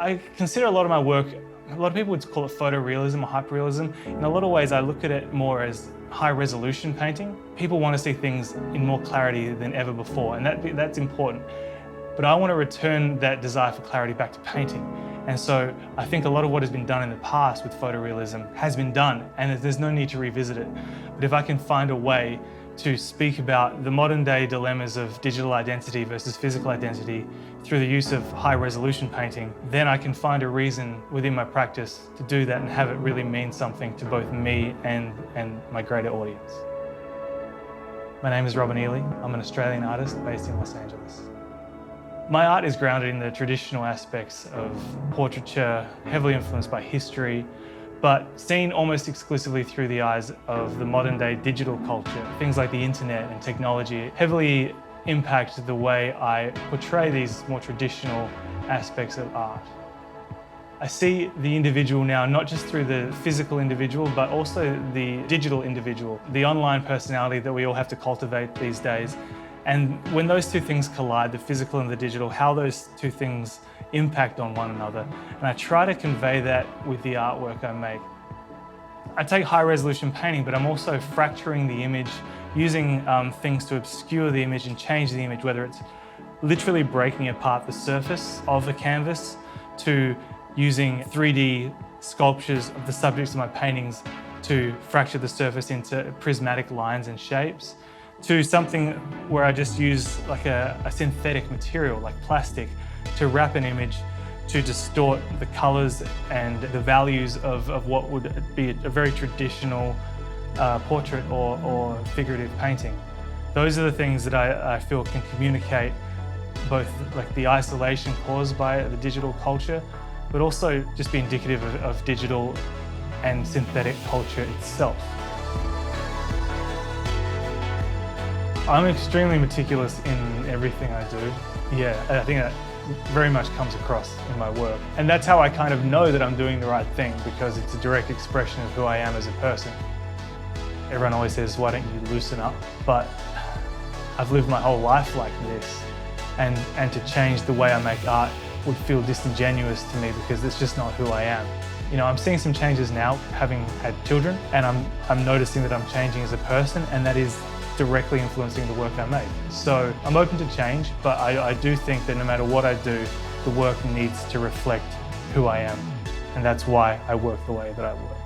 I consider a lot of my work, a lot of people would call it photorealism or hyperrealism. In a lot of ways, I look at it more as high resolution painting. People want to see things in more clarity than ever before, and that's important. But I want to return that desire for clarity back to painting. And so I think a lot of what has been done in the past with photorealism has been done, and there's no need to revisit it. But if I can find a way to speak about the modern day dilemmas of digital identity versus physical identity through the use of high resolution painting, then I can find a reason within my practice to do that and have it really mean something to both me and my greater audience. My name is Robin Eley. I'm an Australian artist based in Los Angeles. My art is grounded in the traditional aspects of portraiture, heavily influenced by history, but seen almost exclusively through the eyes of the modern day digital culture. Things like the internet and technology heavily impact the way I portray these more traditional aspects of art. I see the individual now not just through the physical individual, but also the digital individual, the online personality that we all have to cultivate these days. And when those two things collide, the physical and the digital, how those two things impact on one another. And I try to convey that with the artwork I make. I take high resolution painting, but I'm also fracturing the image, using things to obscure the image and change the image, whether it's literally breaking apart the surface of the canvas to using 3D sculptures of the subjects of my paintings to fracture the surface into prismatic lines and shapes, to something where I just use like a synthetic material like plastic to wrap an image to distort the colours and the values of what would be a very traditional portrait or figurative painting. Those are the things that I feel can communicate both like the isolation caused by the digital culture, but also just be indicative of digital and synthetic culture itself. I'm extremely meticulous in everything I do. Yeah, I think that very much comes across in my work. And that's how I kind of know that I'm doing the right thing, because it's a direct expression of who I am as a person. Everyone always says, why don't you loosen up? But I've lived my whole life like this. And to change the way I make art would feel disingenuous to me, because it's just not who I am. You know, I'm seeing some changes now, having had children, and I'm noticing that I'm changing as a person, and that is directly influencing the work I make. So I'm open to change, but I do think that no matter what I do, the work needs to reflect who I am. And that's why I work the way that I work.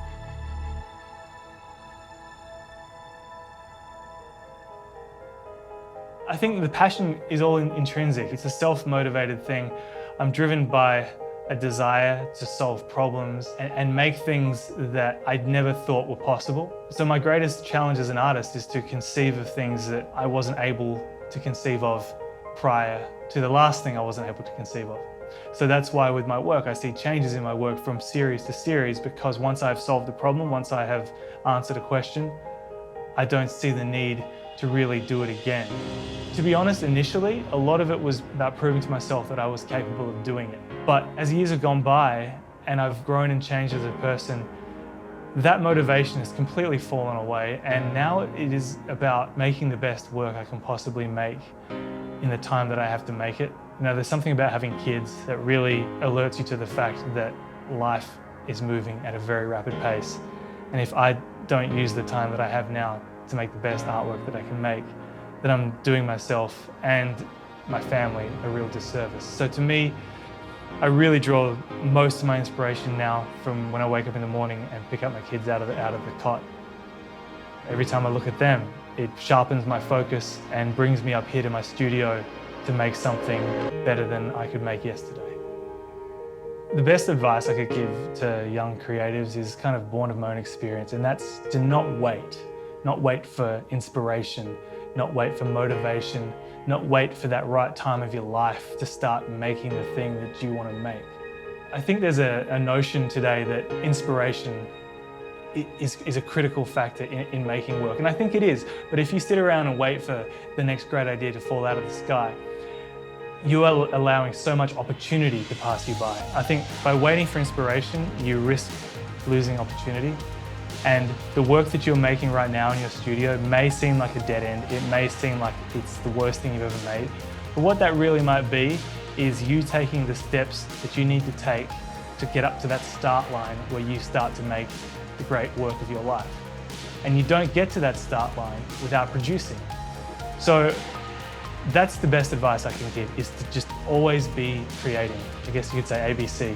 I think the passion is all intrinsic. It's a self-motivated thing. I'm driven by a desire to solve problems and make things that I'd never thought were possible. So my greatest challenge as an artist is to conceive of things that I wasn't able to conceive of prior to the last thing I wasn't able to conceive of. So that's why with my work, I see changes in my work from series to series, because once I've solved a problem, once I have answered a question, I don't see the need to really do it again. To be honest, initially, a lot of it was about proving to myself that I was capable of doing it. But as years have gone by and I've grown and changed as a person, that motivation has completely fallen away, and now it is about making the best work I can possibly make in the time that I have to make it. You know, there's something about having kids that really alerts you to the fact that life is moving at a very rapid pace. And if I don't use the time that I have now to make the best artwork that I can make, then I'm doing myself and my family a real disservice. So to me, I really draw most of my inspiration now from when I wake up in the morning and pick up my kids out of the cot. Every time I look at them, it sharpens my focus and brings me up here to my studio to make something better than I could make yesterday. The best advice I could give to young creatives is kind of born of my own experience, and that's to not wait. Not wait for inspiration, not wait for motivation, not wait for that right time of your life to start making the thing that you want to make. I think there's a notion today that inspiration is a critical factor in making work, and I think it is. But if you sit around and wait for the next great idea to fall out of the sky, you are allowing so much opportunity to pass you by. I think by waiting for inspiration, you risk losing opportunity. And the work that you're making right now in your studio may seem like a dead end. It may seem like it's the worst thing you've ever made. But what that really might be is you taking the steps that you need to take to get up to that start line where you start to make the great work of your life. And you don't get to that start line without producing. So that's the best advice I can give, is to just always be creating. I guess you could say ABC.